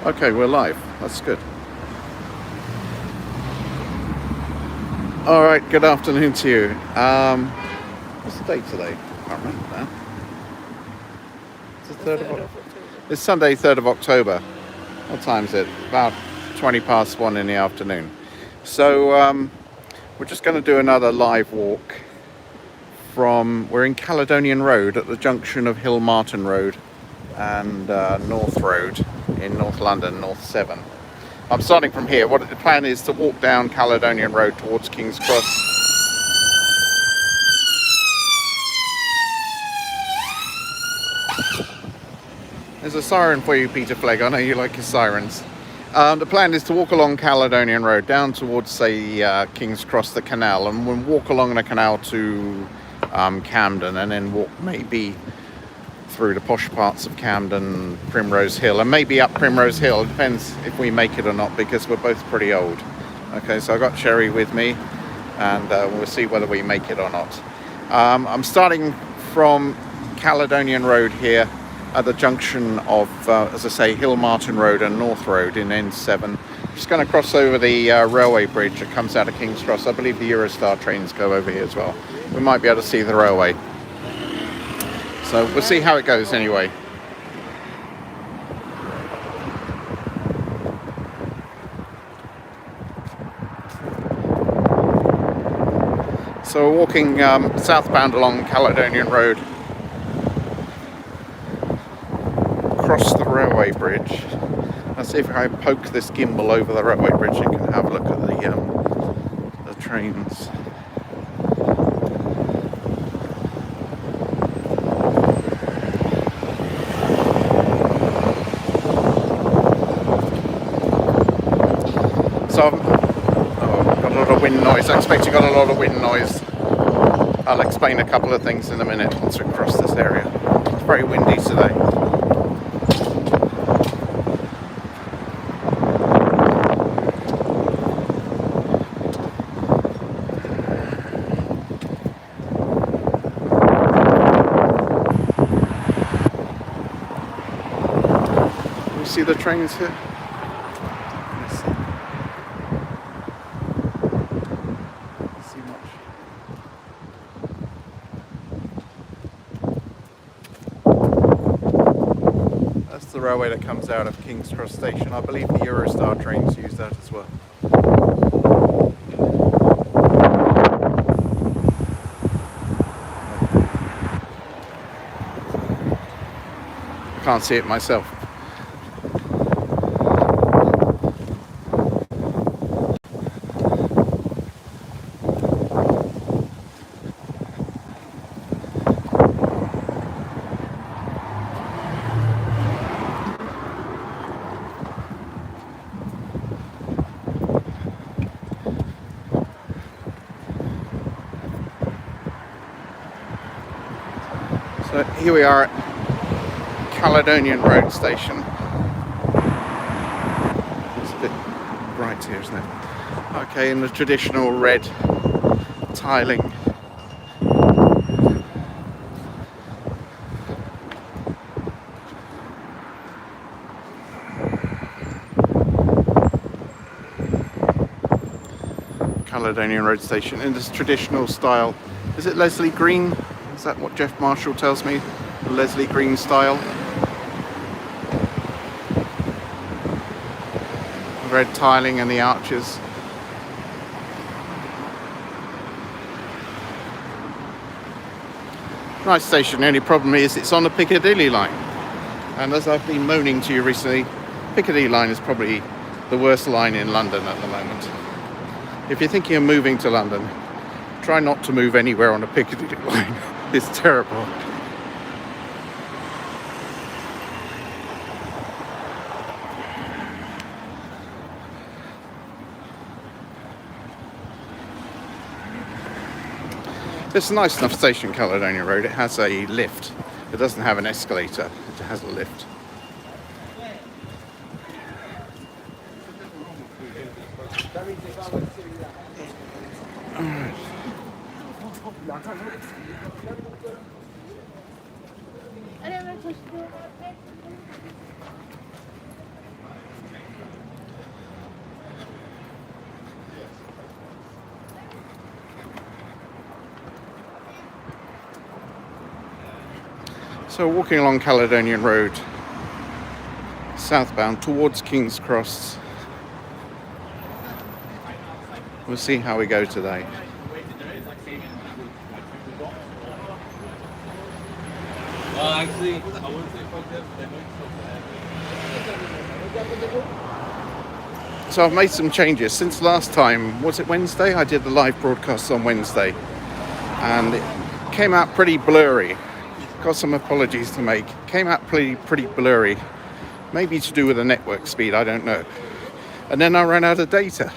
Okay, we're live. That's good. All right, good afternoon to you. What's the date today? I can't remember now. It's the 3rd of October. It's Sunday, 3rd of October. What time is it? About 20 past 1 in the afternoon. So we're just going to do another live walk we're in Caledonian Road at the junction of Hill Martin Road and North Road in North London, North 7. I'm starting from here. What the plan is to walk down Caledonian Road towards King's Cross. There's a siren for you, Peter Flegg. I know you like your sirens. The plan is to walk along Caledonian Road down towards, say, King's Cross, the Canal, and we'll walk along the canal to Camden, and then walk maybe through the posh parts of Camden, Primrose Hill, and maybe up Primrose Hill. It depends if we make it or not, because we're both pretty old. Okay, so I got Sherry with me, and we'll see whether we make it or not. I'm starting from Caledonian Road here at the junction of, as I say, Hill Martin Road and North Road in N7. Just going to cross over the railway bridge that comes out of King's Cross. I believe the Eurostar trains go over here as well. We might be able to see the railway. So we'll see how it goes anyway. So we're walking southbound along Caledonian Road, across the railway bridge. Let's see if I poke this gimbal over the railway bridge and can have a look at the trains. So got a lot of wind noise. I expect you got a lot of wind noise. I'll explain a couple of things in a minute once we cross this area. It's very windy today. You see the trains here? The railway that comes out of King's Cross station. I believe the Eurostar trains use that as well. I can't see it myself. So here we are at Caledonian Road station. It's a bit bright here, isn't it? Okay, in the traditional red tiling. Caledonian Road station in this traditional style. Is it Leslie Green? Is that what Jeff Marshall tells me? The Leslie Green style. The red tiling and the arches. Nice station. The only problem is it's on the Piccadilly line. And as I've been moaning to you recently, Piccadilly line is probably the worst line in London at the moment. If you're thinking of moving to London, try not to move anywhere on the Piccadilly line. It's terrible. It's a nice enough station, Caledonian Road. It has a lift. It doesn't have an escalator. It has a lift. Alright. So walking along Caledonian Road, southbound towards King's Cross. We'll see how we go today. So I've made some changes since last time. Was it Wednesday? I did the live broadcast on Wednesday, and it came out pretty blurry. Got some apologies to make. Came out pretty blurry. Maybe to do with the network speed, I don't know. And then I ran out of data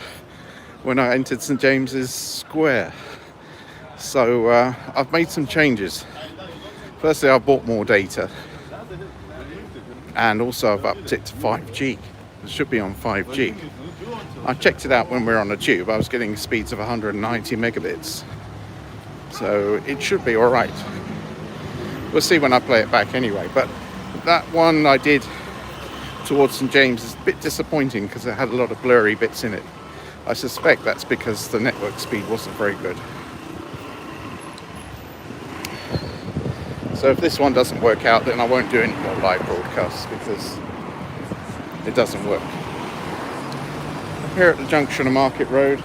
when I entered St James's Square. So I've made some changes. Firstly, I bought more data, and also I've upped it to 5G. It should be on 5G. I checked it out when we were on the tube. I was getting speeds of 190 megabits. So it should be all right. We'll see when I play it back anyway. But that one I did towards St James is a bit disappointing because it had a lot of blurry bits in it. I suspect that's because the network speed wasn't very good. So if this one doesn't work out, then I won't do any more live broadcasts because it doesn't work. I'm here at the junction of Market Road.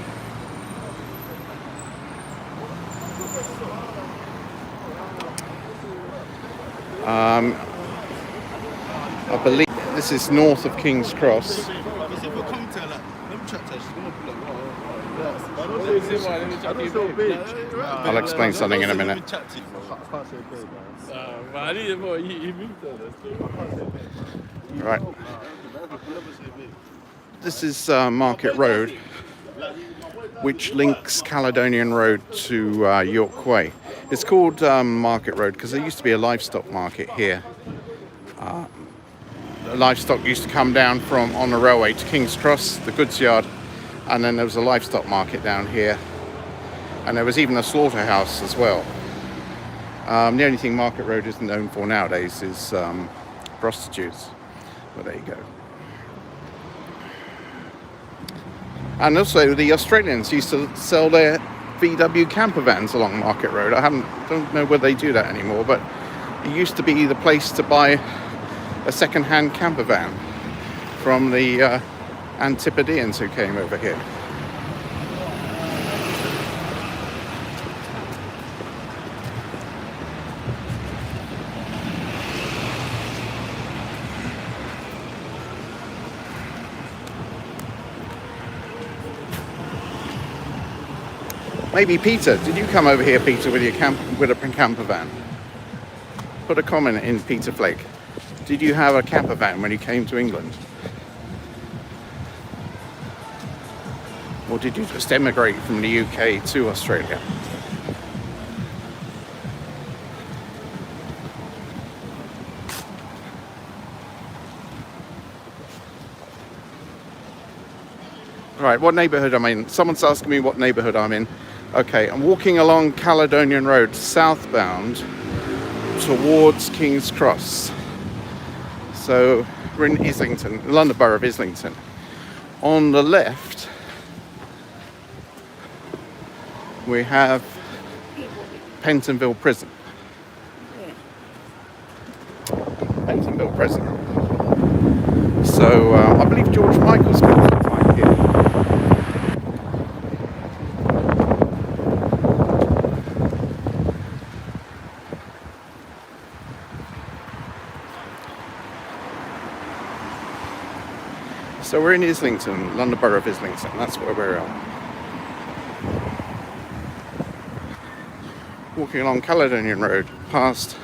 I believe this is north of King's Cross. I'll explain something in a minute. Right. This is Market Road, which links Caledonian Road to York Way. It's called Market Road because there used to be a livestock market here. The livestock used to come down from on the railway to King's Cross, the goods yard, and then there was a livestock market down here, and there was even a slaughterhouse as well. The only thing Market Road is known for nowadays is prostitutes. Well, there you go. And also the Australians used to sell their VW camper vans along Market Road. Don't know whether they do that anymore, but it used to be the place to buy a second-hand camper van from the Antipodeans who came over here. Maybe Peter, did you come over here, Peter, with your camper van? Put a comment in, Peter Flake. Did you have a camper van when you came to England? Or did you just emigrate from the UK to Australia? Right, what neighbourhood am I in? Someone's asking me what neighbourhood I'm in. Okay, I'm walking along Caledonian Road, southbound, towards King's Cross. So we're in Islington, London Borough of Islington. On the left, we have Pentonville Prison. Pentonville Prison. So I believe George Michael's got that right here. So we're in Islington, London Borough of Islington. That's where we're at. Walking along Caledonian Road, past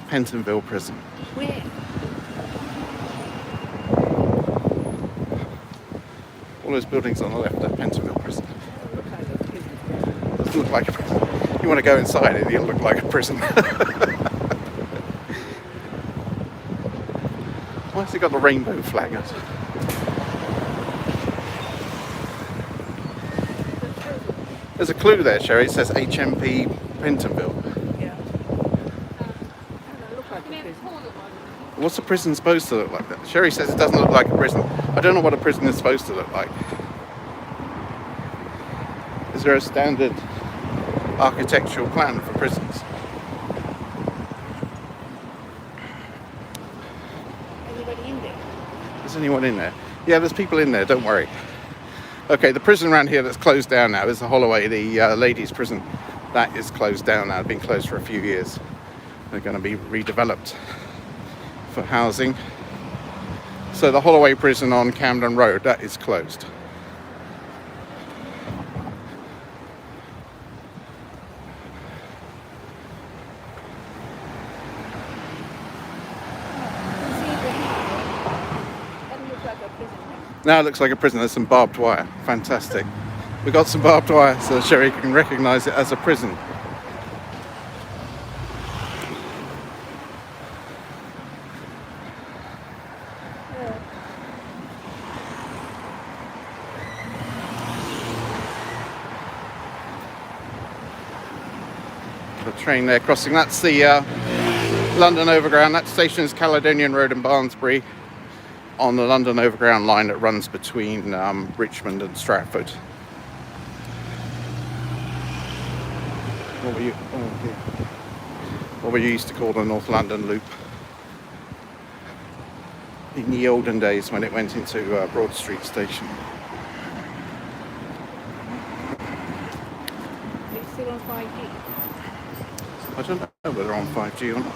Pentonville Prison. Where? All those buildings on the left are Pentonville Prison. Doesn't look like a prison. You want to go inside it, it'll look like a prison. Why has it got the rainbow flag on it? There's a clue there, Sherry. It says HMP Pentonville. Yeah. Look like a prison. What's a prison supposed to look like? That Sherry says it doesn't look like a prison. I don't know what a prison is supposed to look like. Is there a standard architectural plan for prisons? anybody in there? Is anyone in there? Yeah, there's people in there, don't worry. Okay, the prison around here that's closed down now is the Holloway, the ladies' prison. That is closed down now. It's been closed for a few years. They're going to be redeveloped for housing. So the Holloway prison on Camden Road, that is closed. Now it looks like a prison. There's some barbed wire. Fantastic. We got some barbed wire so Sherry can recognise it as a prison. The train there crossing. That's the London Overground. That station is Caledonian Road in Barnsbury, on the London Overground line that runs between Richmond and Stratford. What we used to call the North London Loop in the olden days when it went into Broad Street Station. Are you still on 5G? I don't know whether they're on 5G or not.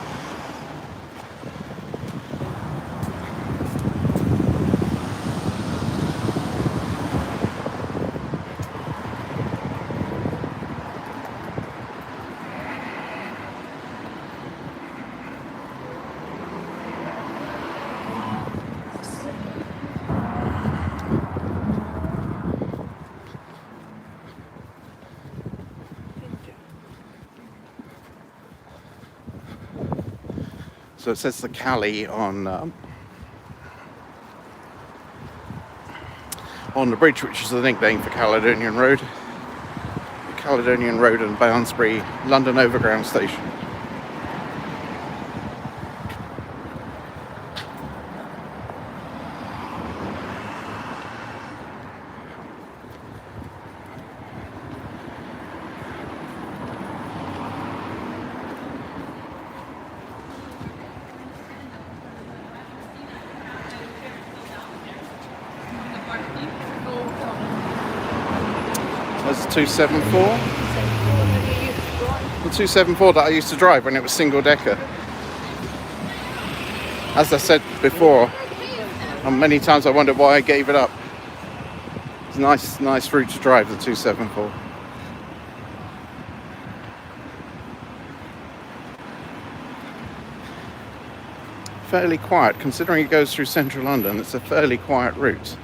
So it says the Cali on the bridge, which is the nickname for Caledonian Road. The Caledonian Road and Barnsbury London Overground station. That's the 274. The 274 that I used to drive when it was single decker. As I said before, many times I wondered why I gave it up. It's a nice route to drive, the 274. Fairly quiet, considering it goes through central London. It's a fairly quiet route.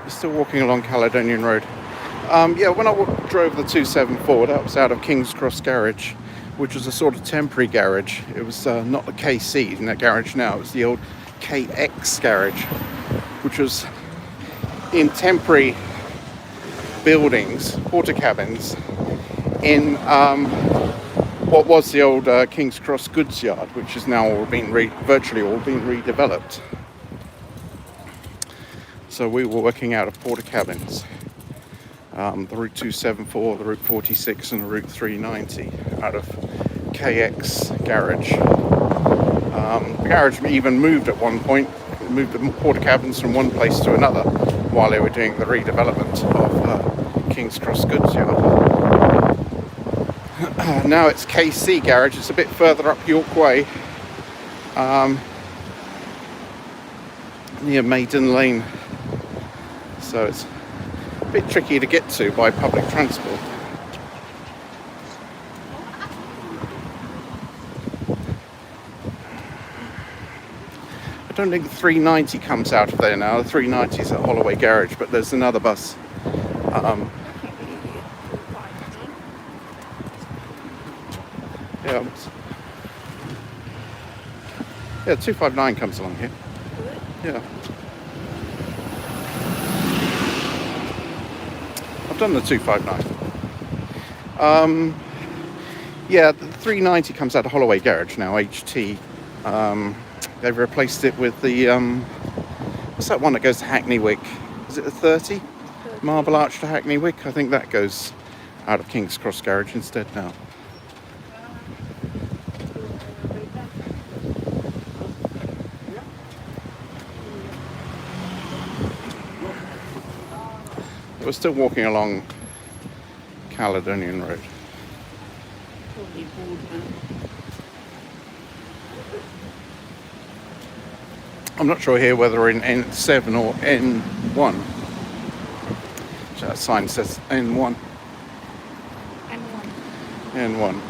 Still walking along Caledonian Road. Yeah, when I drove the 274, that was out of King's Cross Garage, which was a sort of temporary garage. It was not the KC in that garage now, it was the old KX garage, which was in temporary buildings, porter cabins, in what was the old King's Cross goods yard, which is now virtually all been redeveloped. So we were working out of porter cabins, the Route 274, the Route 46 and the Route 390 out of KX garage. The garage even moved at one point, moved the porter cabins from one place to another while they were doing the redevelopment of King's Cross goods yard. Now it's KC Garage. It's a bit further up York Way, near Maiden Lane. So it's a bit tricky to get to by public transport. I don't think the 390 comes out of there now. The 390 is at Holloway Garage, but there's another bus. Yeah, 259 comes along here. Yeah. I've done the 259. Yeah, the 390 comes out of Holloway Garage now, HT. They've replaced it with the, what's that one that goes to Hackney Wick? Is it the 30? Marble Arch to Hackney Wick? I think that goes out of King's Cross Garage instead now. We're still walking along Caledonian Road. I'm not sure here whether we're in N7 or N1. So that sign says N1. N1.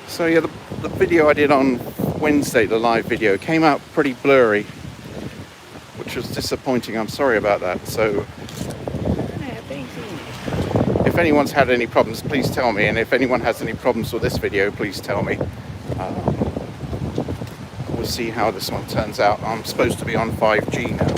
So yeah, the video I did on Wednesday, the live video, came out pretty blurry, which was disappointing. I'm sorry about that. So if anyone's had any problems, please tell me. And if anyone has any problems with this video, please tell me. We'll see how this one turns out. I'm supposed to be on 5G now.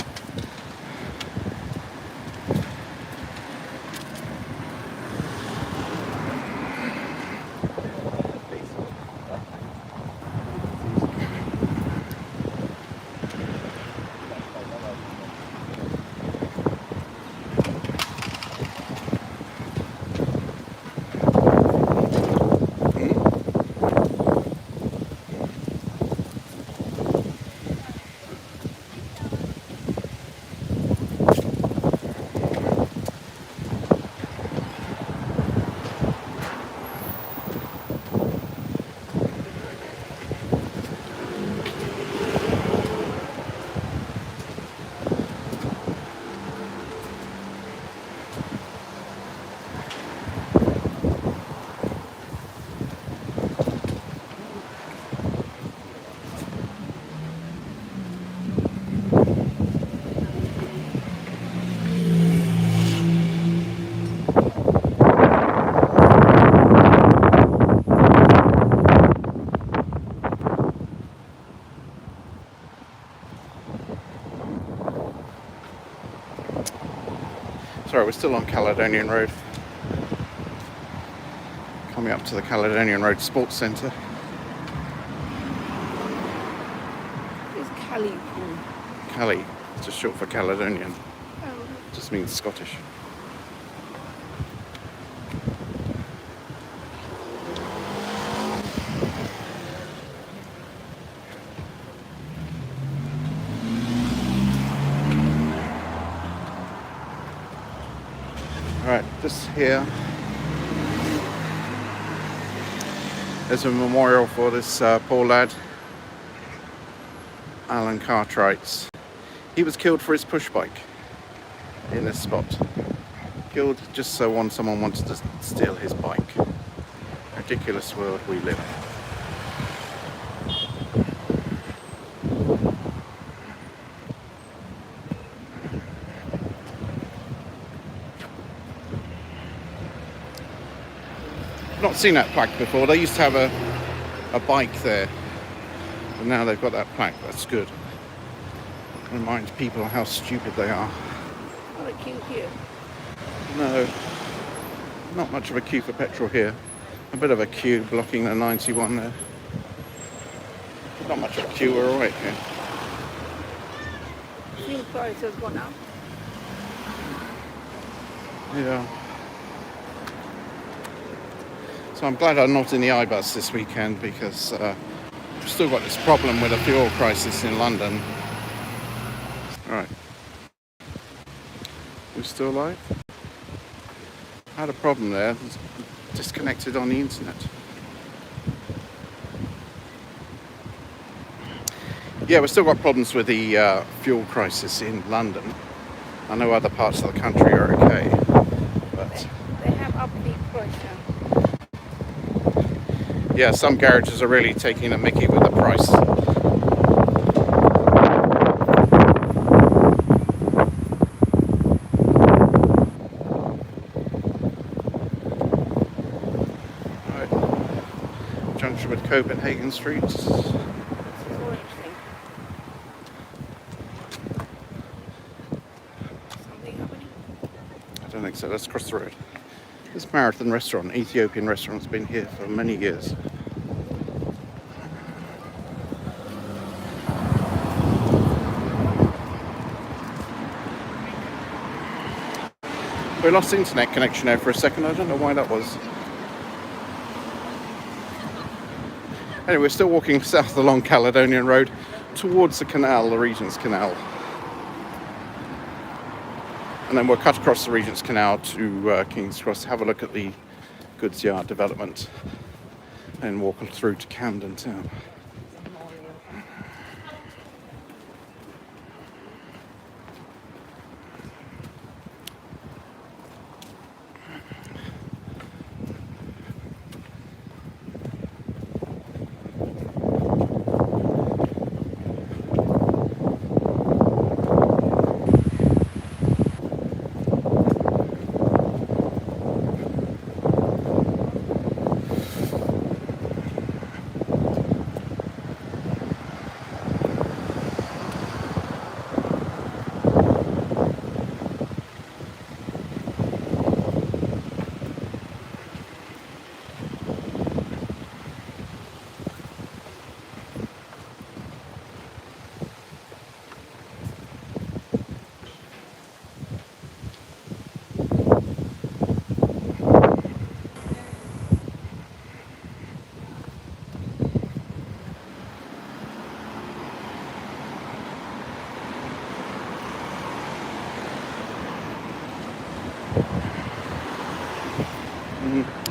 Sorry, we're still on Caledonian Road. Coming up to the Caledonian Road Sports Centre. It's Cali. Cali, it's just short for Caledonian. Oh. Just means Scottish. Right, this here, there's a memorial for this poor lad, Alan Cartwright. He was killed for his push bike in this spot. Killed just so someone wanted to steal his bike. Ridiculous world we live in. Not seen that plaque before. They used to have a bike there, but now they've got that plaque. That's good. Reminds people how stupid they are. Not a queue here. No, not much of a queue for petrol here. A bit of a queue blocking the 91 there. Not much of a queue. We're all right here. Fuel price has gone up. Yeah. So I'm glad I'm not in the iBus this weekend because we've still got this problem with a fuel crisis in London. Alright. We're still live? I had a problem there. It's disconnected on the internet. Yeah, we've still got problems with the fuel crisis in London. I know other parts of the country are okay, but They have up the price now. yeah, some garages are really taking a mickey with the price. Right. Junction with Copenhagen Street. This is orange thing. Something happening? I don't think so. Let's cross the road. This marathon restaurant, Ethiopian restaurant, has been here for many years. We lost internet connection there for a second. I don't know why that was. Anyway, we're still walking south along Caledonian Road towards the canal, the Regent's Canal. And then we'll cut across the Regent's Canal to King's Cross, have a look at the goods yard development and walk through to Camden town.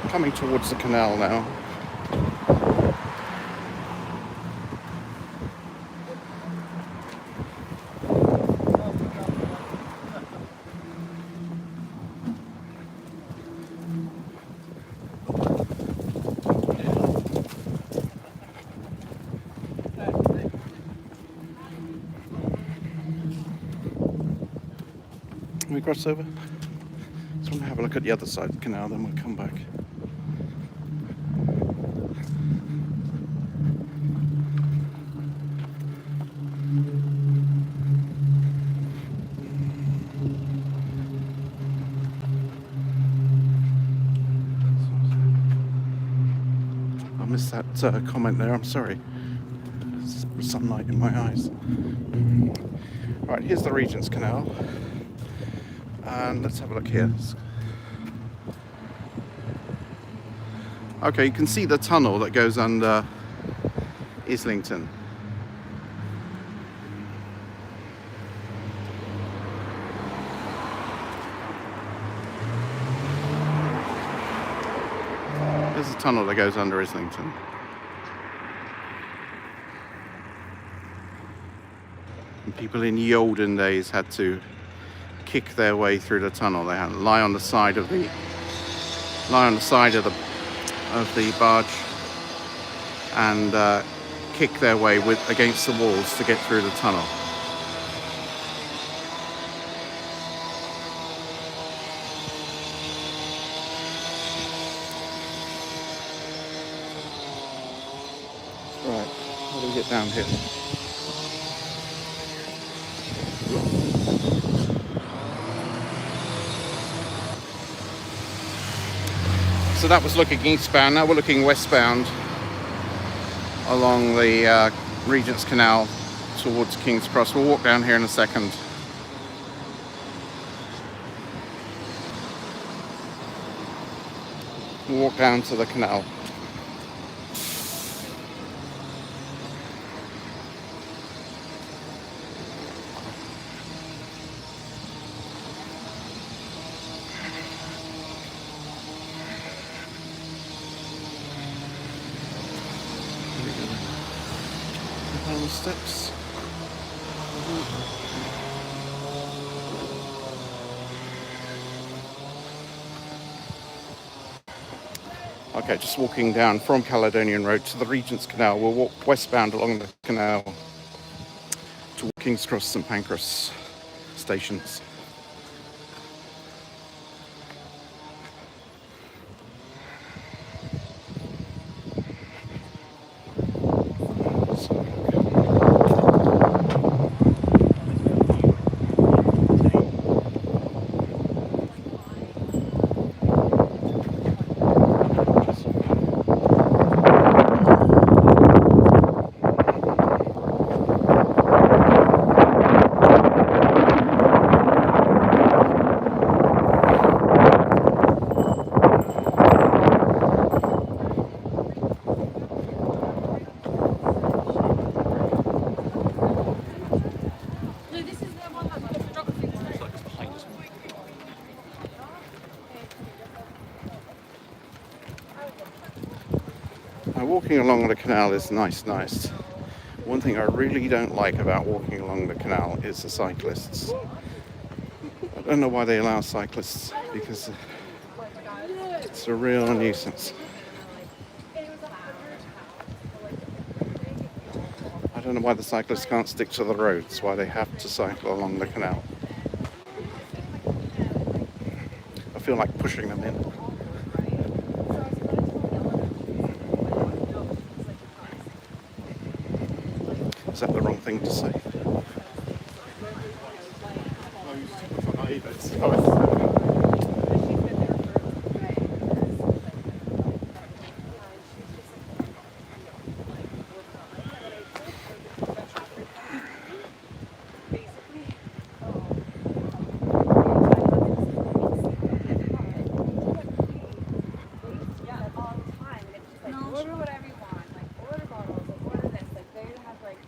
Coming towards the canal now. Can we cross over? Just want to have a look at the other side of the canal, then we'll come back. I missed that comment there, I'm sorry. There's sunlight in my eyes. Right, here's the Regent's Canal. And let's have a look here. Okay, you can see the tunnel that goes under Islington. There's a tunnel that goes under Islington. And people in the olden days had to kick their way through the tunnel. They had to lie on the side of the barge and kick their way against the walls to get through the tunnel. Right, how do we get down here? So that was looking eastbound. Now we're looking westbound along the Regent's Canal towards King's Cross. We'll walk down here in a second. We'll walk down to the canal. Down the steps. Okay, just walking down from Caledonian Road to the Regent's Canal. We'll walk westbound along the canal to King's Cross and Pancras stations. Now, walking along the canal is nice. One thing I really don't like about walking along the canal is the cyclists. I don't know why they allow cyclists, because it's a real nuisance. I don't know why the cyclists can't stick to the roads, why they have to cycle along the canal. I feel like pushing them in. Is that the wrong thing to say? Order whatever you want, like order bottles, like order this, like they have like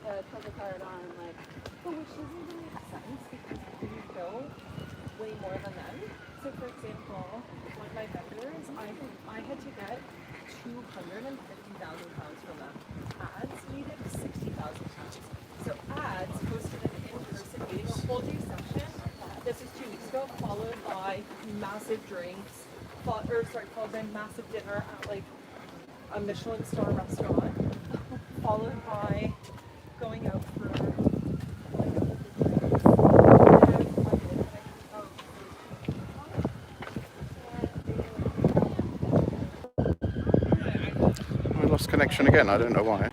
the credit card on, like, which doesn't really make sense because you know way more than them. So for example, one of my vendors, I had to get £250,000 from them. Ads needed £60,000. So ads hosted an in-person meeting, a whole day session. This was 2 weeks ago, followed by massive drinks, followed by massive dinner at like a Michelin star restaurant, followed by going out for I lost connection again, I don't know why.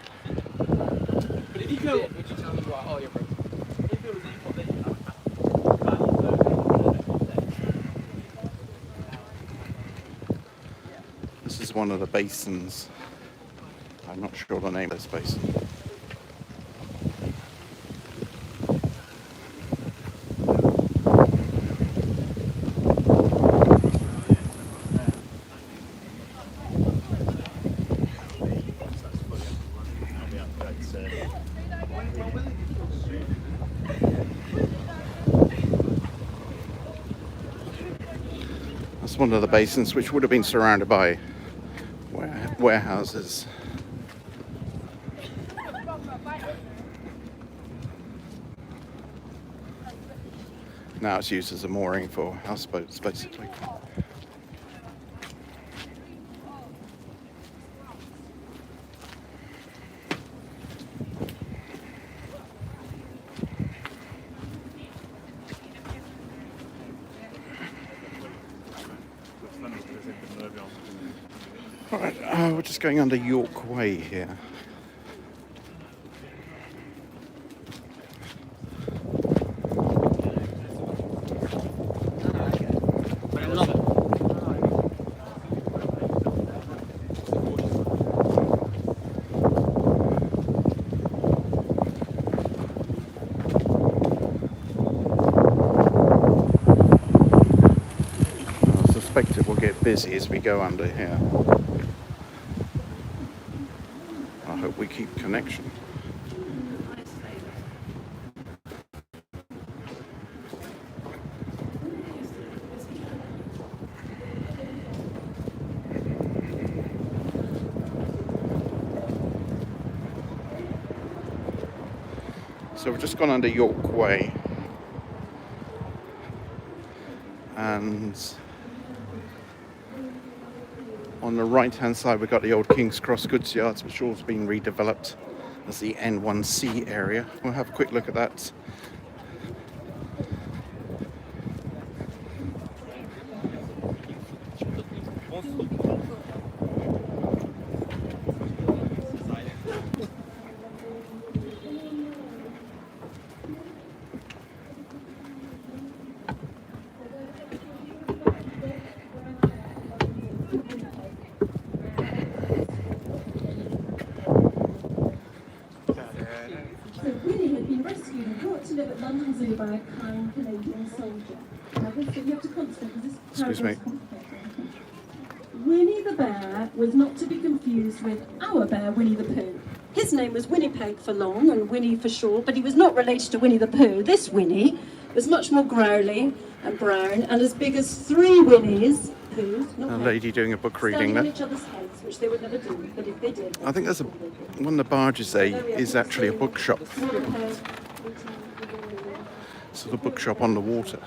But if you go, would you tell me what all your broken? If it was info that you This is one of the basins. I'm not sure the name of this basin. That's one of the basins which would have been surrounded by warehouses. Now it's used as a mooring for houseboats, basically. Alright, we're just going under York Way here. I suspect it will get busy as we go under here. I hope we keep connection. So we've just gone under York Way, and on the right hand side we've got the old King's Cross goods yards, which has been redeveloped as the N1C area. We'll have a quick look at that. London Zoo by a kind Canadian soldier. Now this, you have to concentrate because this Excuse me. Winnie the Bear was not to be confused with our bear, Winnie the Pooh. His name was Winnipeg for long and Winnie for short, but he was not related to Winnie the Pooh. This Winnie was much more growly and brown and as big as 3 Winnies. A lady doing a book reading there. On each other's heads, which they would never do, but if they did. I think there's one of the barges there is actually a bookshop. Sort of bookshop on the water.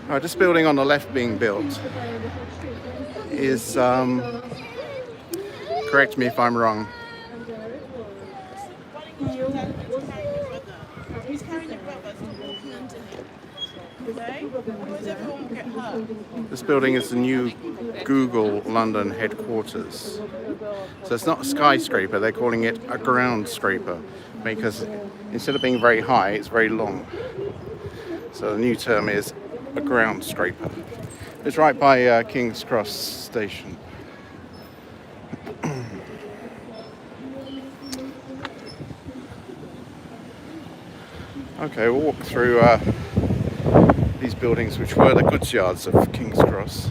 Right, this building on the left being built is, correct me if I'm wrong, Who's carrying your brothers and walking underneath? Why does everyone get hurt? this building is the new Google London headquarters. So it's not a skyscraper, they're calling it a ground scraper because instead of being very high, it's very long. So the new term is a ground scraper. It's right by King's Cross station. Okay, we'll walk through these buildings which were the goods yards of King's Cross.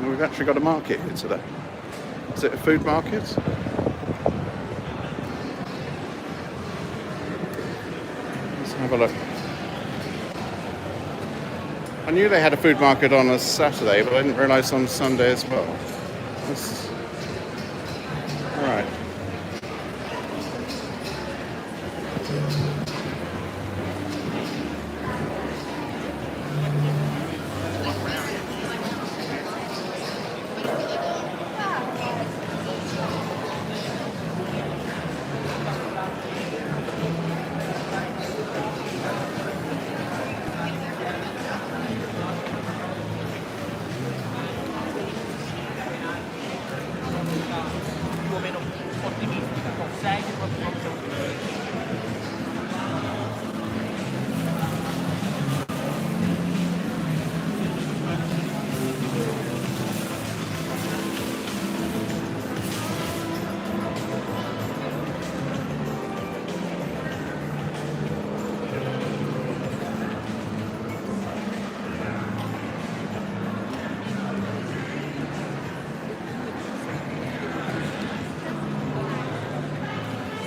We've actually got a market here today. Is it a food market? Let's have a look. I knew they had a food market on a Saturday, but I didn't realise on Sunday as well. All right.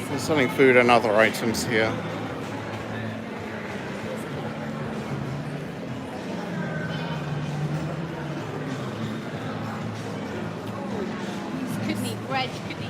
They're selling food and other items here. Kidney, bread, kidney.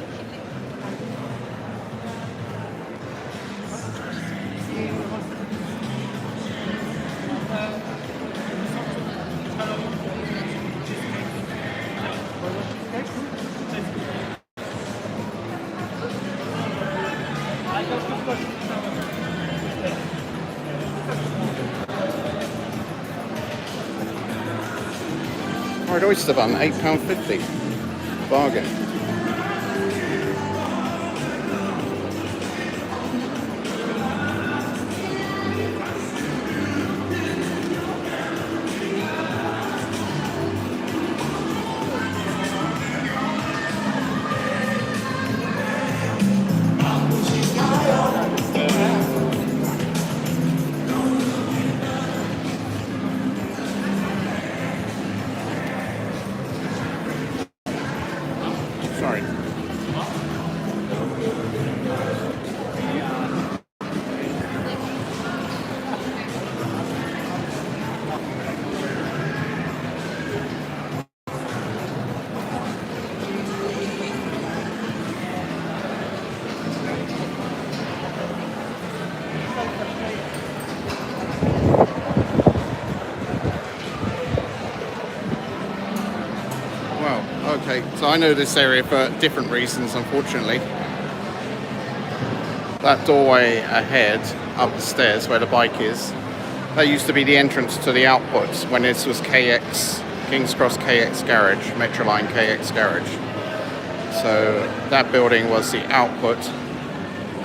Fried oyster bun, £8.50. Bargain. Sorry. Well, okay, so I know this area for different reasons, unfortunately. That doorway ahead, up the stairs where the bike is, that used to be the entrance to the output when this was KX, King's Cross KX Garage, Metroline KX Garage. So that building was the output,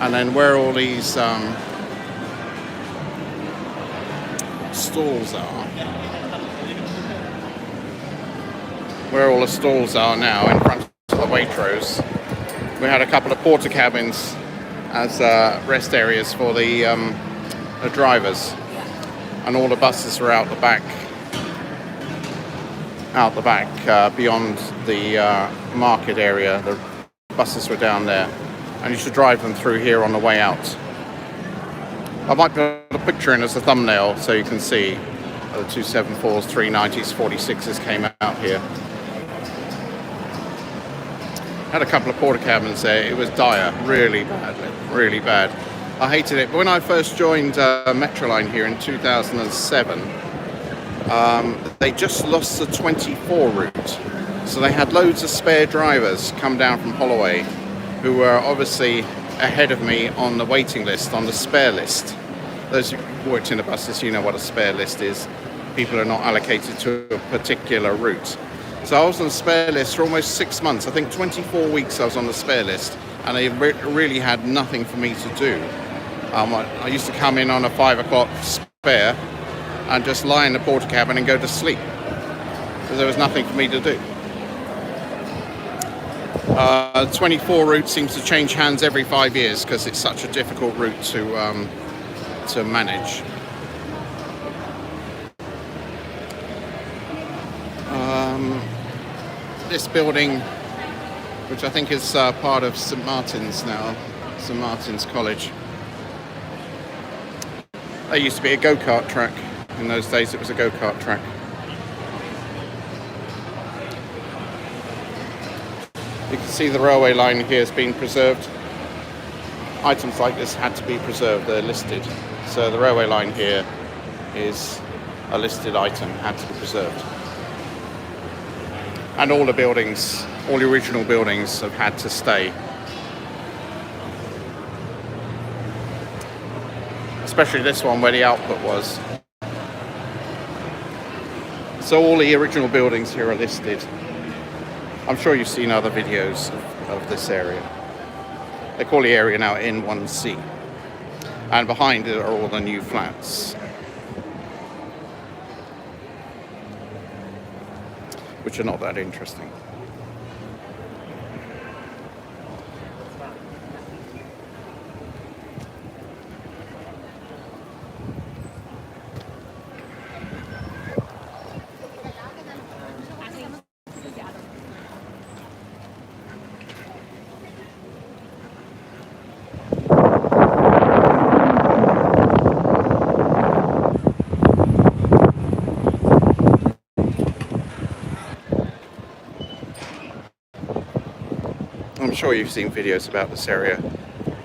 and then where all these stalls are, where all the stalls are now in front of the Waitrose, we had a couple of porter cabins as rest areas for the drivers, and all the buses were out the back beyond the market area. The buses were down there, and you should drive them through here on the way out. I might put a picture in as a thumbnail so you can see the 274s, 390s, 46s came out here. Had a couple of porter cabins there. It was dire, really bad. I hated it. But when I first joined Metroline here in 2007, they just lost the 24 route. So they had loads of spare drivers come down from Holloway who were obviously ahead of me on the waiting list, on the spare list. Those who worked in the buses, you know what a spare list is. People are not allocated to a particular route. So I was on the spare list for almost 6 months. I think 24 weeks I was on the spare list, and they really had nothing for me to do. I used to come in on a 5 o'clock spare and just lie in the porter cabin and go to sleep, because there was nothing for me to do. 24 route seems to change hands every 5 years because it's such a difficult route to manage. This building, which I think is part of St Martin's now, St Martin's College. There used to be a go-kart track. In those days it was a go-kart track. You can see the railway line here has been preserved. Items like this had to be preserved, they're listed. So the railway line here is a listed item, had to be preserved. And all the buildings, all the original buildings have had to stay. Especially this one where the output was. So all the original buildings here are listed. I'm sure you've seen other videos of this area. They call the area now N1C. And behind it are all the new flats, which are not that interesting. I'm sure you've seen videos about this area,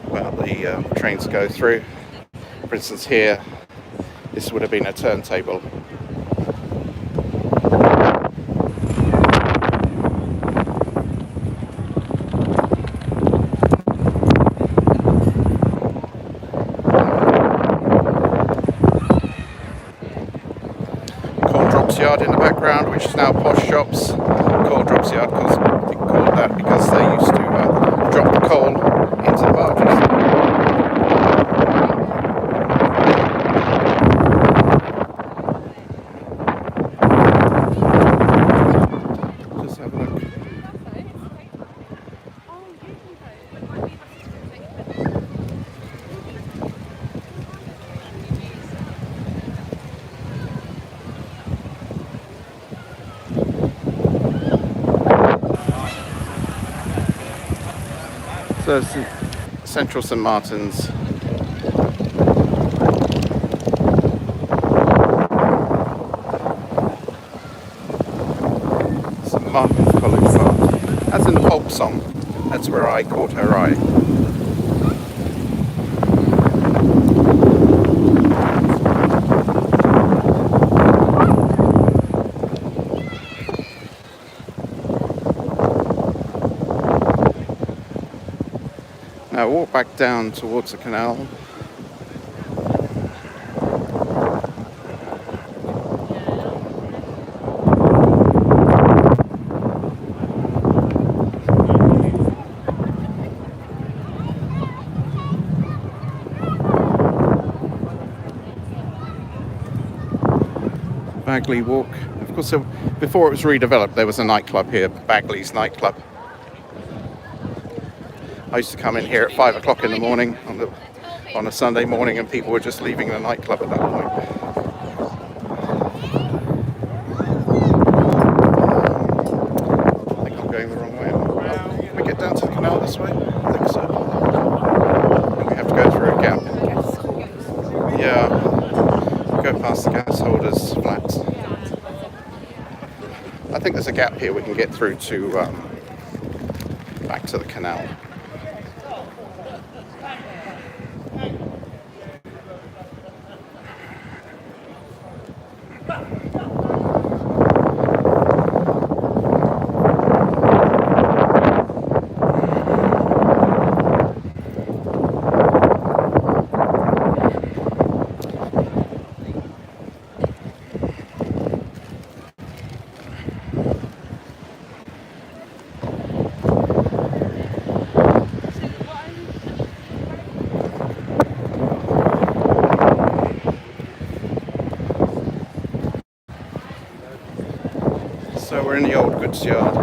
about the trains go through. For instance here, this would have been a turntable. drops yard in the background, which is now Posh Shops. Coal drops yard, because they called that because they used to drop the coal into the barges. Just have a look. So Central St Martin's. St Martin's College Park. That's in the folk song. That's where I caught her eye. Now walk back down towards the canal. Bagley Walk. Of course, before it was redeveloped, there was a nightclub here, Bagley's nightclub. I used to come in here at 5 o'clock in the morning on a Sunday morning, and people were just leaving the nightclub at that point. I think I'm going the wrong way. Can we get down to the canal this way? I think so. And we have to go through a gap. Yeah, we go past the gas holders flats. I think there's a gap here we can get through to back to the canal. So we're in the old goods yard,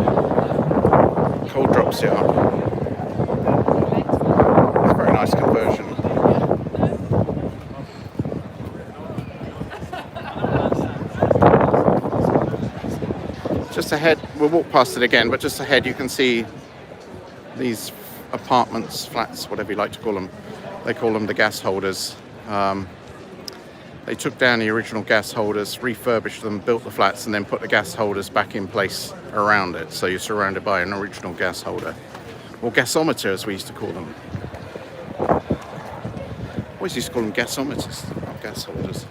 coal drops yard. It's a very nice conversion. Just ahead, we'll walk past it again, but just ahead you can see these apartments, flats, whatever you like to call them. They call them the gas holders. They took down the original gas holders, refurbished them, built the flats, and then put the gas holders back in place around it. So you're surrounded by an original gas holder, or gasometer as we used to call them. Always used to call them gasometers, not gas holders.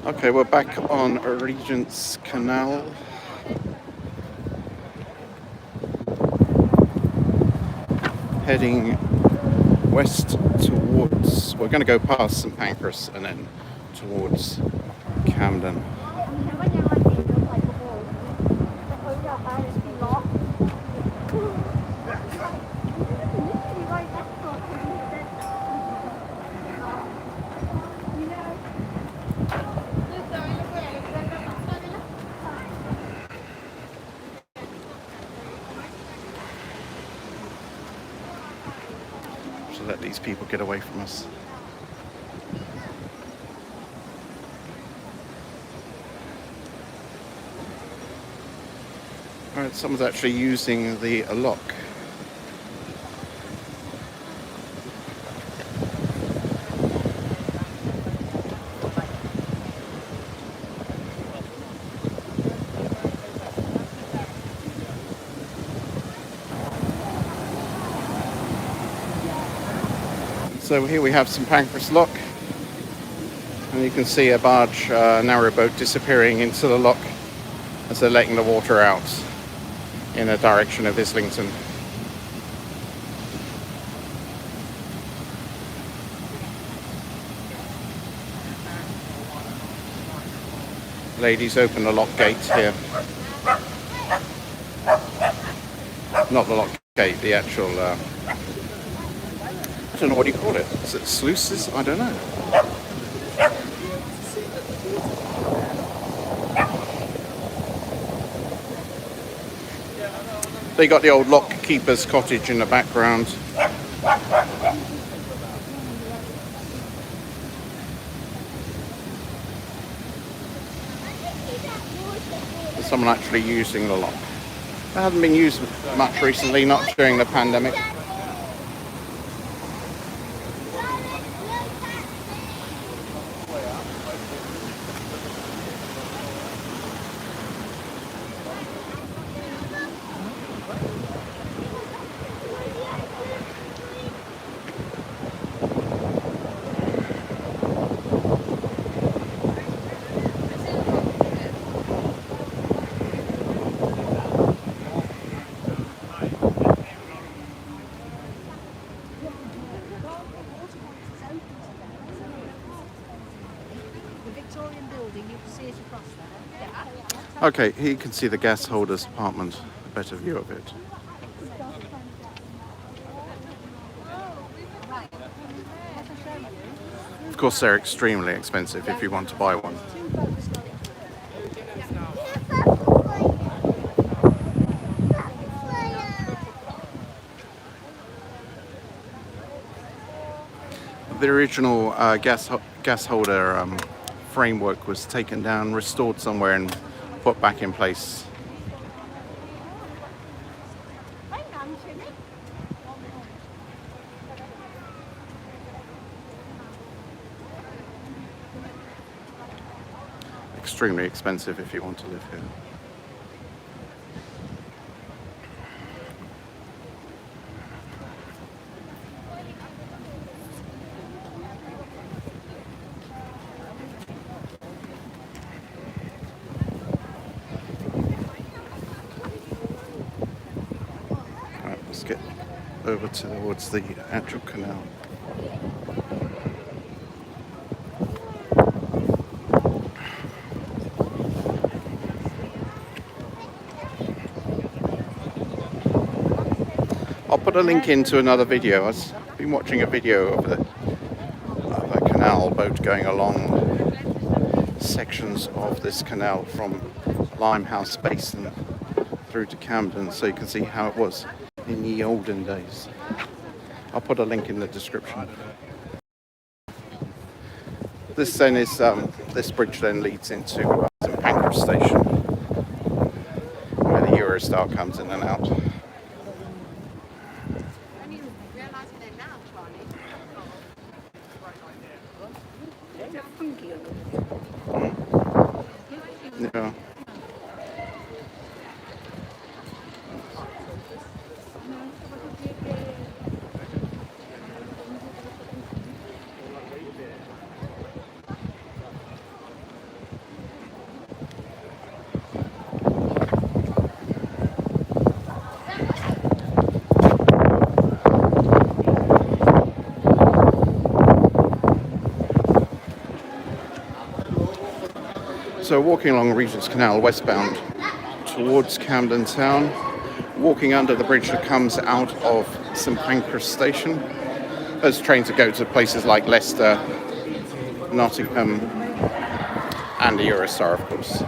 Okay, we're back on Regent's Canal. Heading west towards, we're going to go past St Pancras and then towards Camden. Let these people get away from us. Alright, someone's actually using the lock. So here we have St Pancras Lock, And you can see a barge, narrowboat disappearing into the lock as they're letting the water out in the direction of Islington. Ladies open the lock gate here. Not the lock gate, the actual, I don't know what you call it. Is it sluices? I don't know. They got the old lock keeper's cottage in the background. There's someone actually using the lock. It hasn't been used much recently, not during the pandemic. Okay, here you can see the gas holder's apartment, a better view of it. Of course, they're extremely expensive if you want to buy one. The original gas holder framework was taken down, restored somewhere and put back in place. Extremely expensive if you want to live here. Right, let's get over towards the actual canal. I'll put a link into another video. I've been watching a video of a canal boat going along sections of this canal from Limehouse Basin through to Camden, so you can see how it was in the olden days. I'll put a link in the description. This then is this bridge then leads into St Pancras Station, where the Eurostar comes in and out. Yeah. So walking along Regent's Canal westbound towards Camden Town, walking under the bridge that comes out of St Pancras Station. There's trains that go to places like Leicester, Nottingham, and the Eurostar, of course.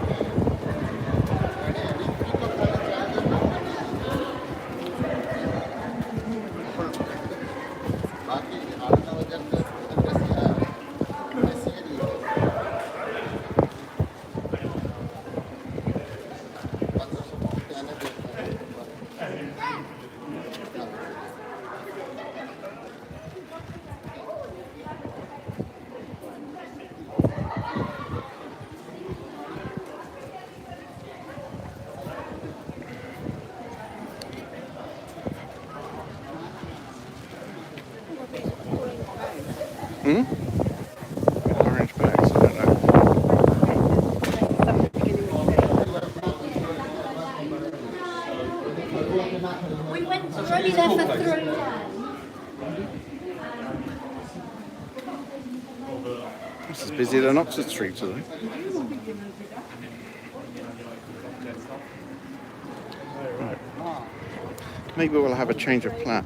Orange bags. It's as busy than Oxford Street today. Right. Maybe we'll have a change of plan.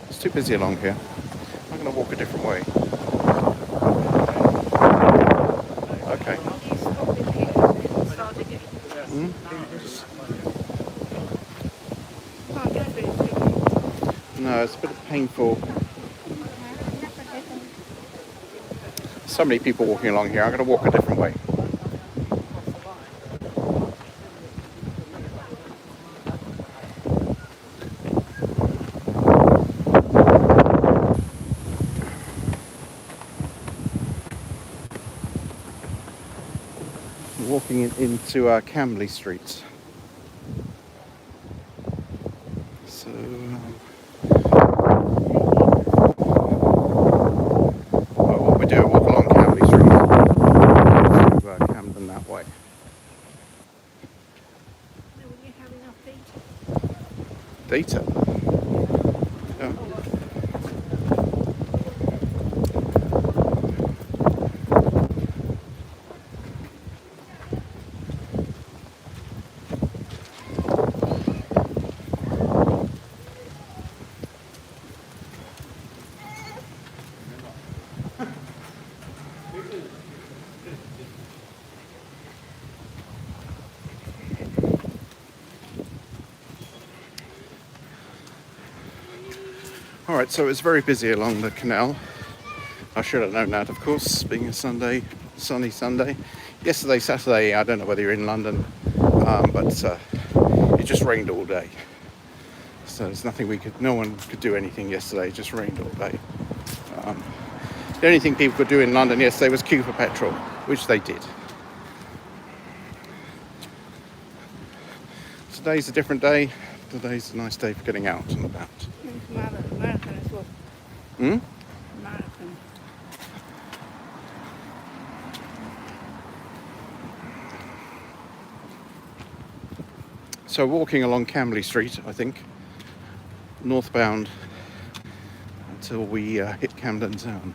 It's too busy along here. I'm going to walk a different way. Okay. No, it's a bit painful. So many people walking along here. I'm going to walk a different way. Walking into Camden Street. So, well, what we do, walk along Camden Street to Camden that way. Data? Yeah. Alright, so it's very busy along the canal. I should have known that, of course, being a sunny Sunday. Yesterday, Saturday, I don't know whether you're in London, but it just rained all day. So there's nothing no one could do anything yesterday, it just rained all day. The only thing people could do in London yesterday was queue for petrol, which they did. Today's a different day. Today's a nice day for getting out and about. Marathon as well. Marathon. So walking along Camden Street, I think, northbound until we hit Camden Town.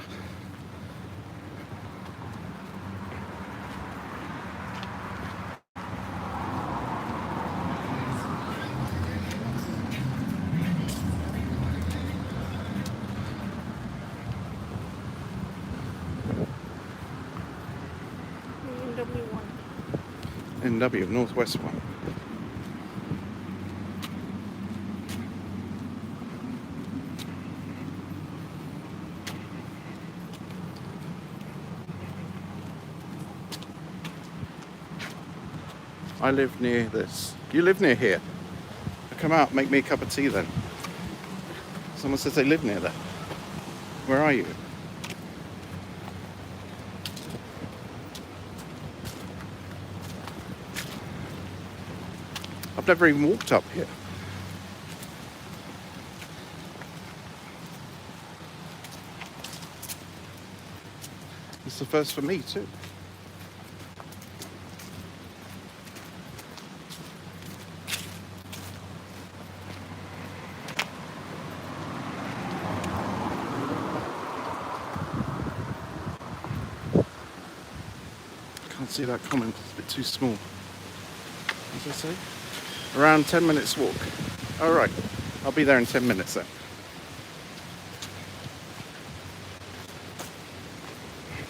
NW, Northwest one. I live near this. You live near here? Come out, make me a cup of tea then. Someone says they live near there. Where are you? I've never even walked up here. It's the first for me too. Can't see that comment, it's a bit too small. What did I say? Around 10 minutes walk. All right, I'll be there in 10 minutes then.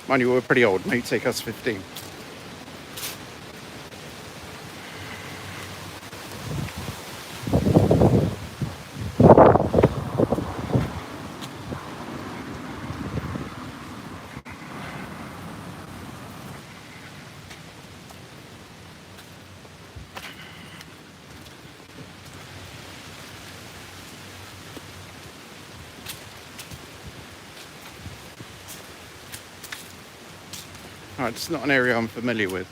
Mind you, we're pretty old, may take us 15. Alright, it's not an area I'm familiar with,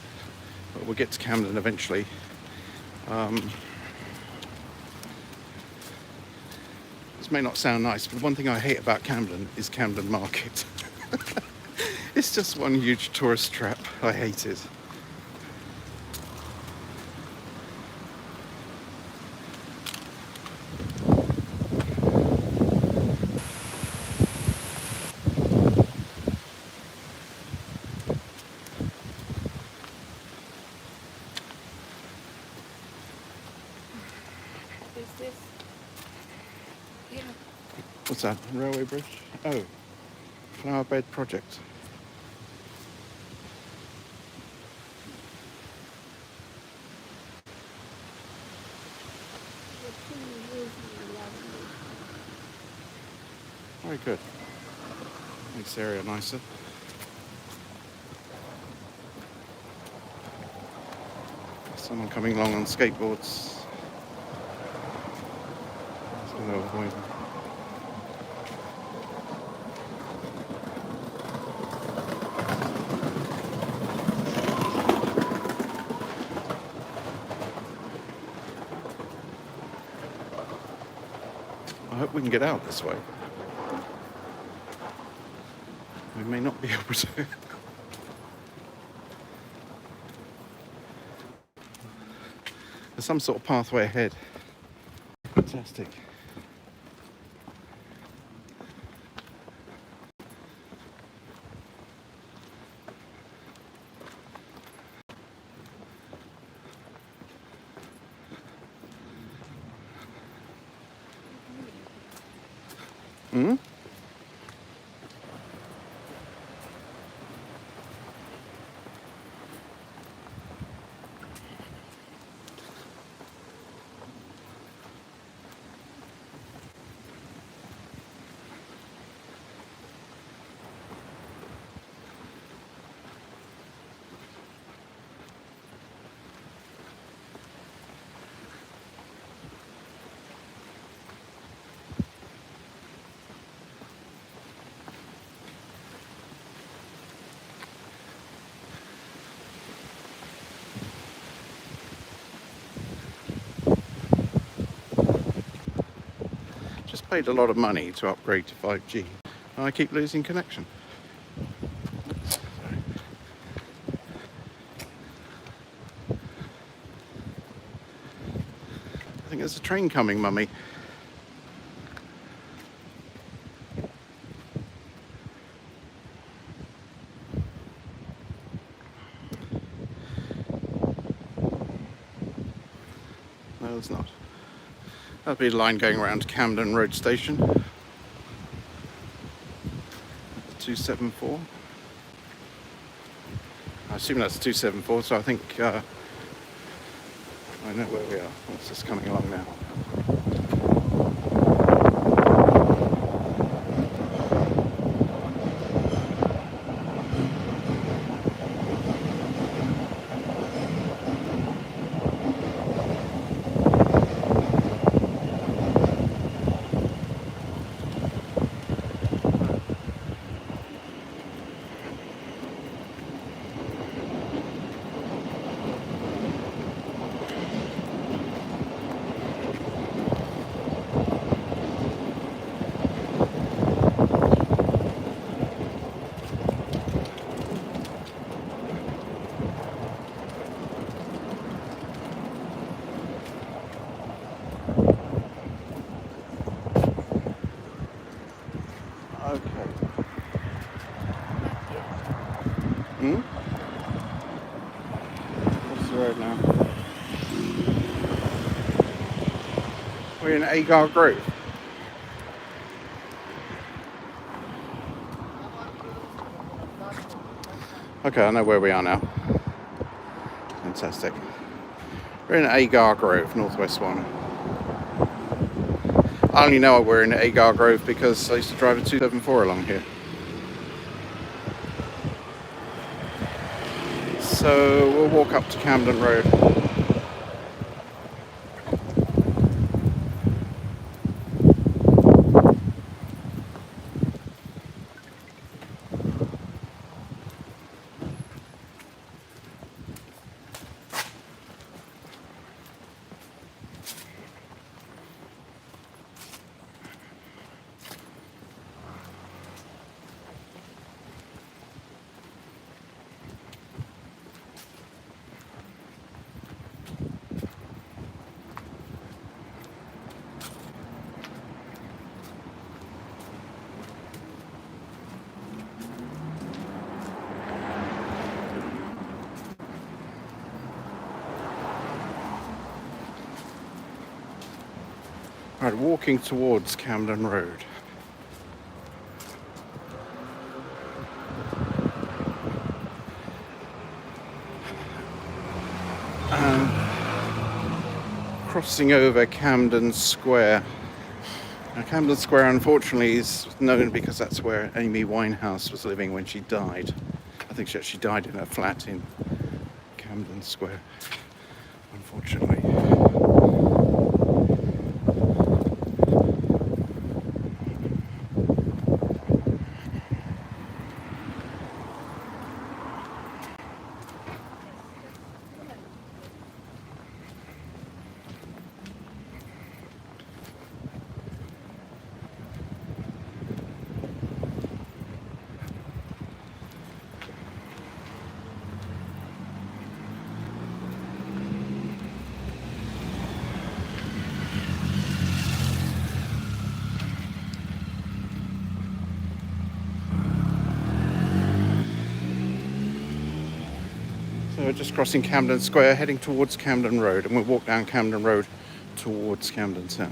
but we'll get to Camden eventually. This may not sound nice, but one thing I hate about Camden is Camden Market. It's just one huge tourist trap. I hate it. Is this? Yeah. What's that? Railway bridge? Oh, flower bed project. Very good. Makes the area nicer. Someone coming along on skateboards. So they'll avoid them. I hope we can get out this way. We may not be able to. There's some sort of pathway ahead. Fantastic. Hmm? Just paid a lot of money to upgrade to 5G. And I keep losing connection. I think there's a train coming, Mummy. No, there's not. That'll be the line going around to Camden Road station. 274. I assume that's 274, so I think I know where we are. What's this coming along now? Okay. Hmm? What's the road now? We're in Agar Grove. Okay, I know where we are now. Fantastic. We're in Agar Grove, Northwest one. I only know we're in Agar Grove because I used to drive a 274 along here. So we'll walk up to Camden Road. Right, walking towards Camden Road. Crossing over Camden Square. Now, Camden Square, unfortunately, is known because that's where Amy Winehouse was living when she died. I think she actually died in her flat in Camden Square, unfortunately. So we're just crossing Camden Square, heading towards Camden Road, and we'll walk down Camden Road towards Camden Town.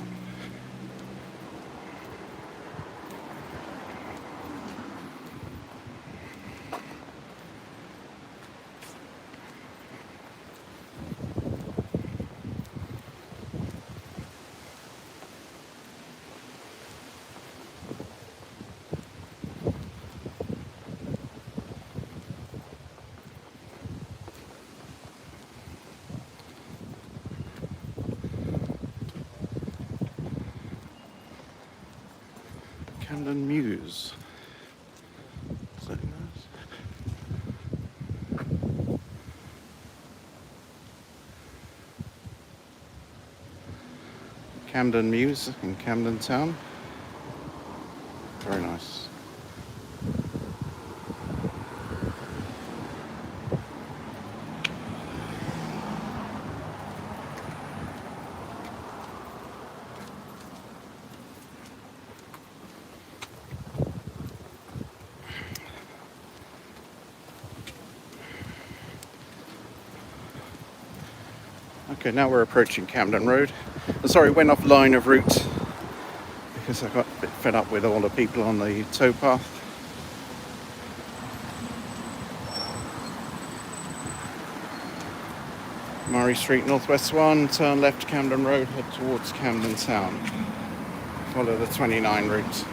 Camden Mews. Is that nice? Camden Mews in Camden Town. Very nice. Okay, now we're approaching Camden Road. Sorry, went off line of route because I got a bit fed up with all the people on the towpath. Murray Street, Northwest 1, turn left Camden Road, head towards Camden Town. Follow the 29 route.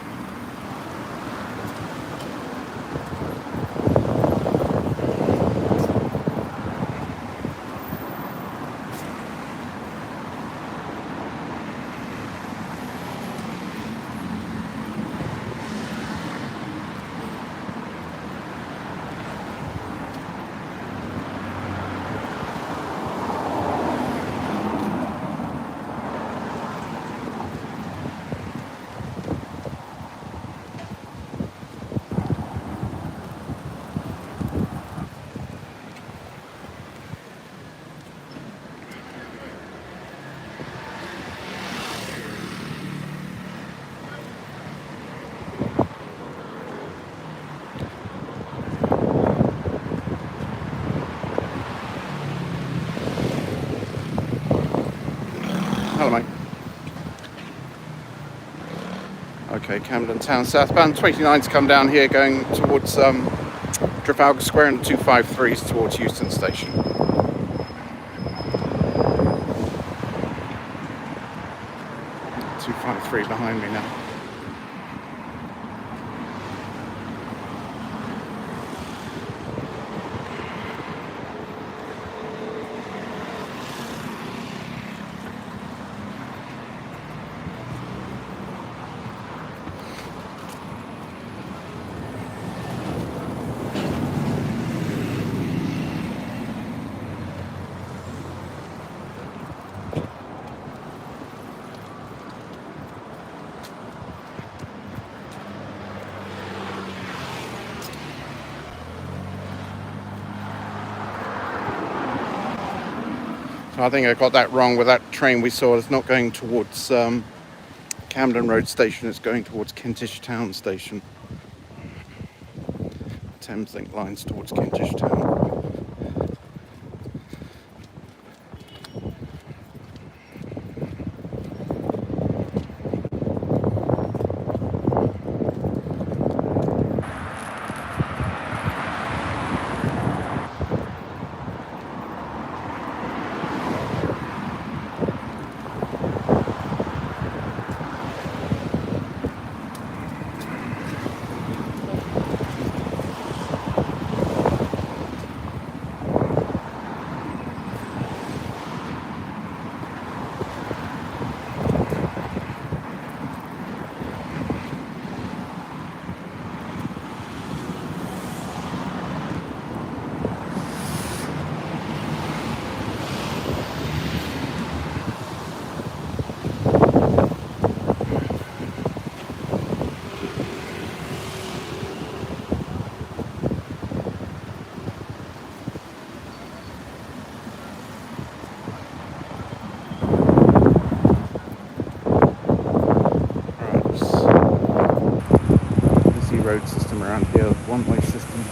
Hello, mate. Okay, Camden Town southbound. 29's come down here going towards Trafalgar Square, and 253's towards Euston Station. 253 behind me now. So I think I got that wrong with that train we saw. It's not going towards Camden Road Station, it's going towards Kentish Town Station. Thameslink lines towards Kentish Town. road system around here, one-way system.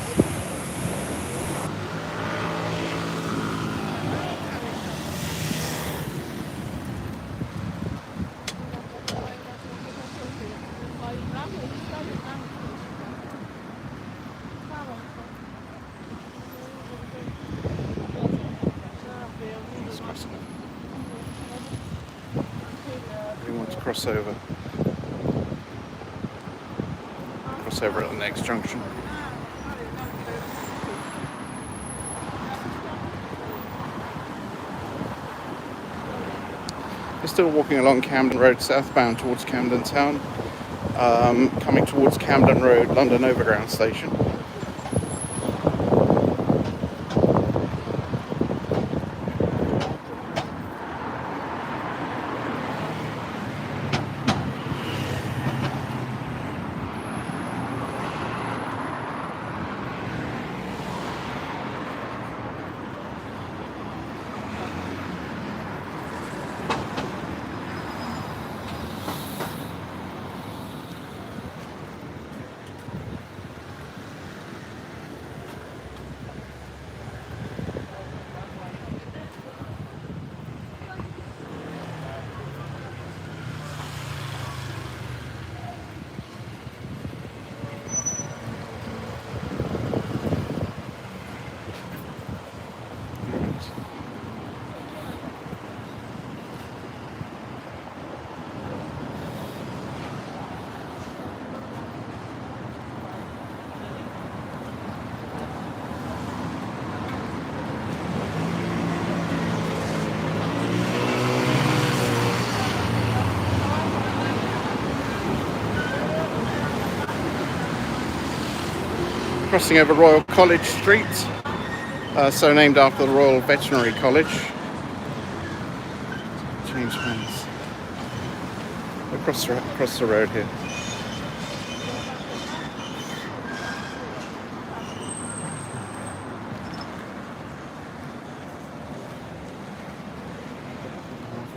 Just crossing over. We want to cross over. Cross over at the next junction. We're still walking along Camden Road southbound towards Camden Town, coming towards Camden Road, London Overground Station. Crossing over Royal College Street, so named after the Royal Veterinary College. Change hands. Across the road here.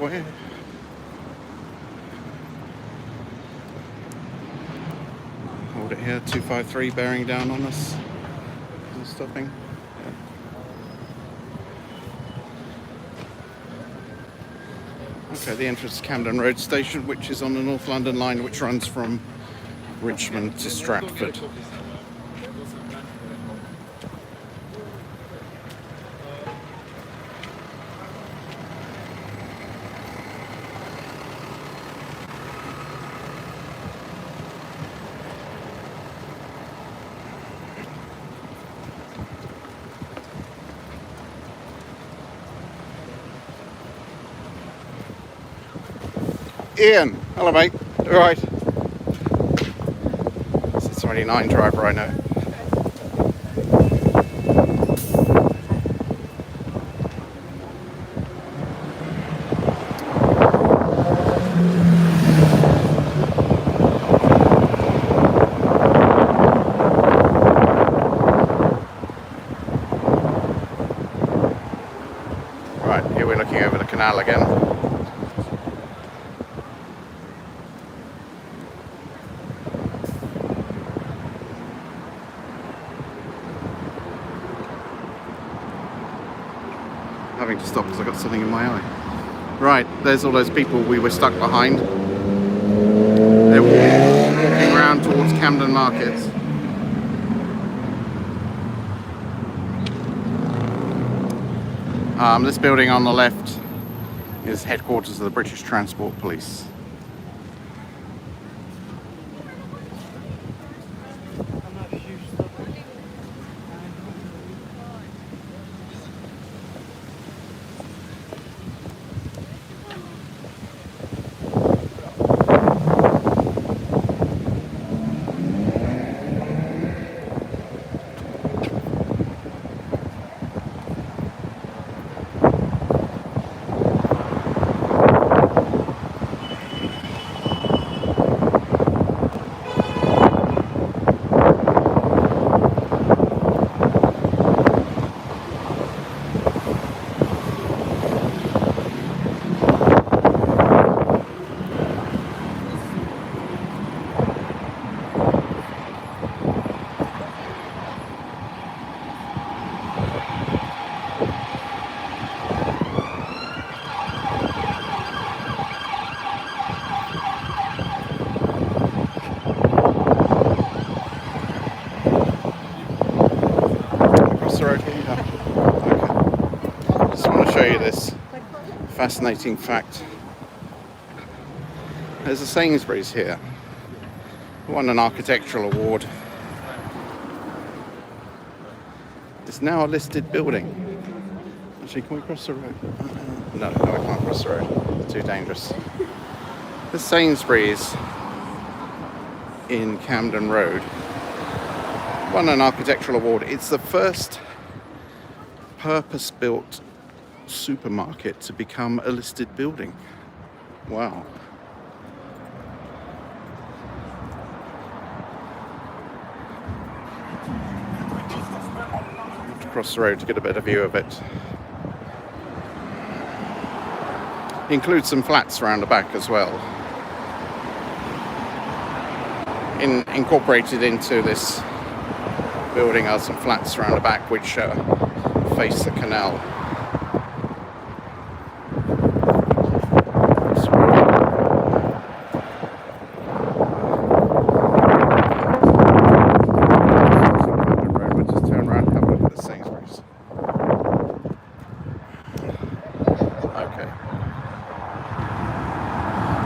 Halfway. Hold it here, 253 bearing down on us. And stopping. Okay, the entrance to Camden Road Station, which is on the North London line, which runs from Richmond to Stratford. Ian, hello mate, alright. It's a 29 driver I know. Right, here we're looking over the canal again. Having to stop because I got something in my eye. Right, there's all those people we were stuck behind. They're walking around towards Camden Market. This building on the left is headquarters of the British Transport Police. show you this fascinating fact. There's a Sainsbury's here. Won an architectural award. It's now a listed building. Actually, can we cross the road? No, I can't cross the road. It's too dangerous. The Sainsbury's in Camden Road won an architectural award. It's the first purpose-built supermarket to become a listed building. Wow. Across the road to get a better view of it. Includes some flats around the back as well. Incorporated into this building are some flats around the back which face the canal.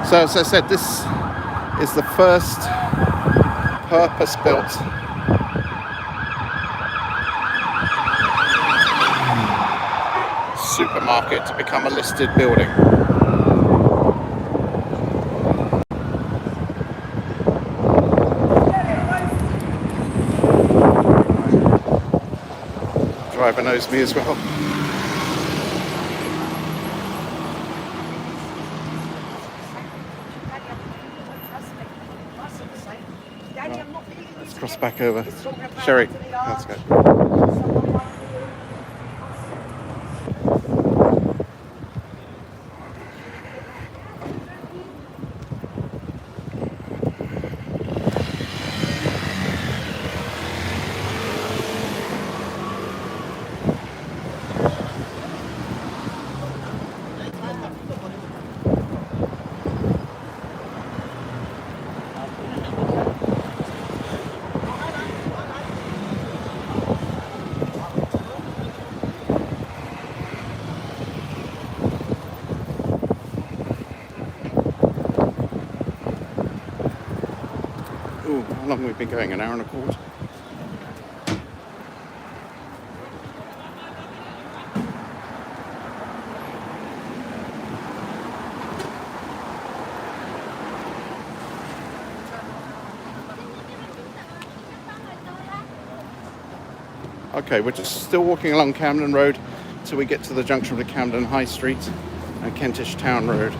So as I said, this is the first purpose-built supermarket to become a listed building. Driver knows me as well. Let's cross back over. Sherry, let's go. Ooh, how long we've been going? An hour and a quarter. Okay, we're just still walking along Camden Road till we get to the junction of the Camden High Street and Kentish Town Road.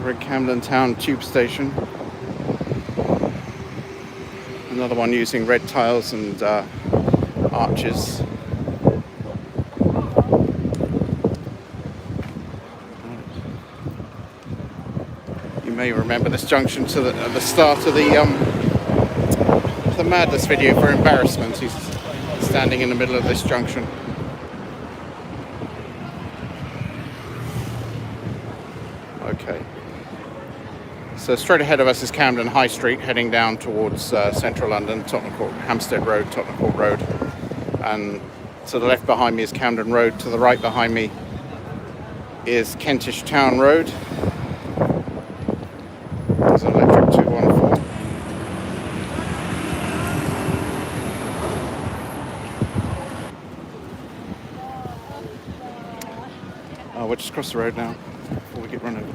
We're at Camden Town Tube Station. Another one using red tiles and arches. You may remember this junction at the start of the Madness video for embarrassment. He's standing in the middle of this junction. Okay. So straight ahead of us is Camden High Street, heading down towards central London, Tottenham Court, Hampstead Road, Tottenham Court Road. And to the left behind me is Camden Road. To the right behind me is Kentish Town Road. There's an electric 214. Oh, we'll just cross the road now before we get run over.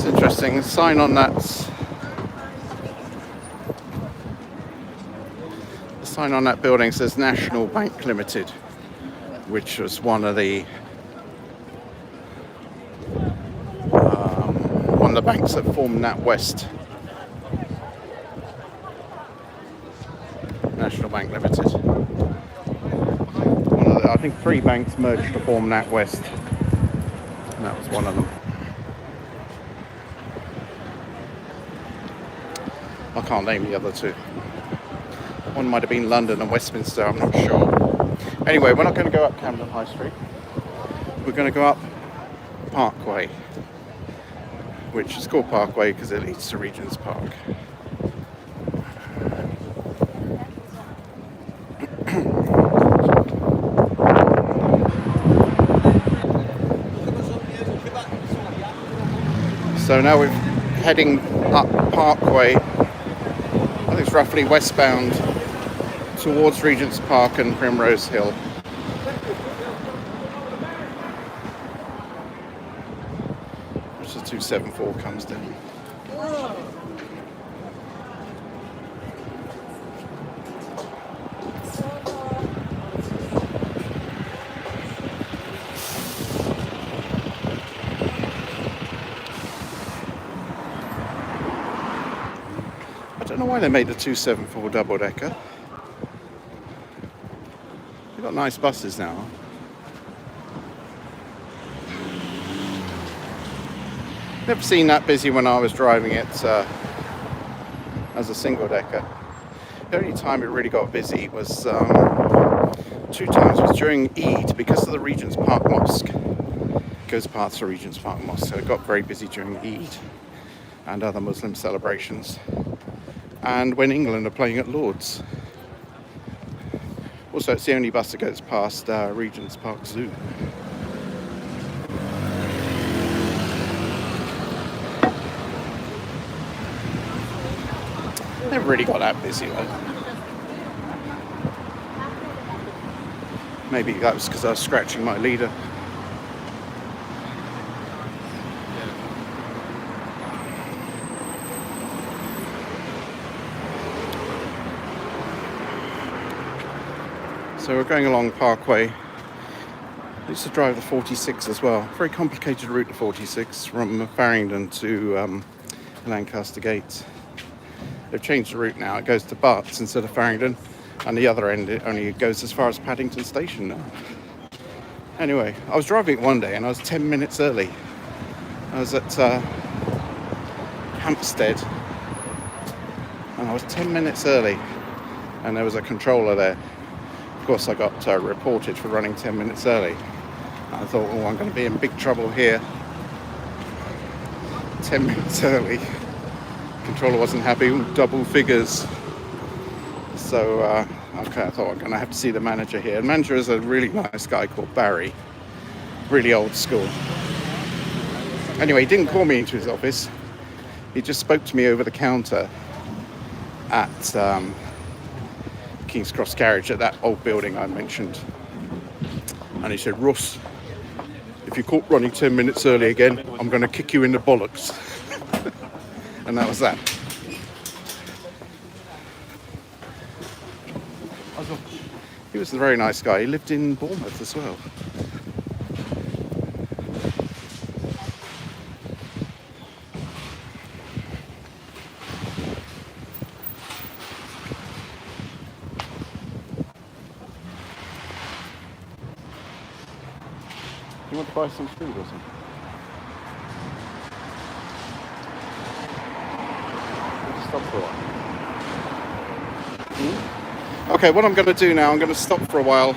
Interesting. The sign on that building says National Bank Limited, which was one of the banks that formed NatWest. National Bank Limited. I think 3 banks merged to form NatWest, and that was one of them. I can't name the other 2. One might have been London and Westminster, I'm not sure. Anyway, we're not going to go up Camden High Street. We're going to go up Parkway, which is called Parkway because it leads to Regent's Park. So now we're heading up Parkway. I think it's roughly westbound towards Regent's Park and Primrose Hill. Which the 274 comes down. I don't know why they made the 274 double-decker. They've got nice buses now. Never seen that busy when I was driving it as a single-decker. The only time it really got busy was 2 times was during Eid because of the Regent's Park Mosque. It goes past the Regent's Park Mosque, so it got very busy during Eid and other Muslim celebrations. And when England are playing at Lord's. Also, it's the only bus that goes past Regent's Park Zoo. Never really got that busy though. Maybe that was because I was scratching my leader. So we're going along Parkway. I used to drive the 46 as well. Very complicated route, the 46, from Farringdon to Lancaster Gate. They've changed the route now. It goes to Barts instead of Farringdon, and the other end it only goes as far as Paddington Station now. Anyway, I was driving it one day and I was 10 minutes early. I was at Hampstead and I was 10 minutes early, and there was a controller there. Of course, I got reported for running 10 minutes early. I thought, oh, I'm going to be in big trouble here. 10 minutes early. Controller wasn't happy, double figures. So, okay, I thought I'm going to have to see the manager here. The manager is a really nice guy called Barry. Really old school. Anyway, he didn't call me into his office. He just spoke to me over the counter at King's Cross Garage, at that old building I mentioned. And he said, Russ, if you're caught running 10 minutes early again, I'm going to kick you in the bollocks. And that was that. He was a very nice guy. He lived in Bournemouth as well. You want to buy some food or something? Stop for a while. Okay, what I'm going to do now, I'm going to stop for a while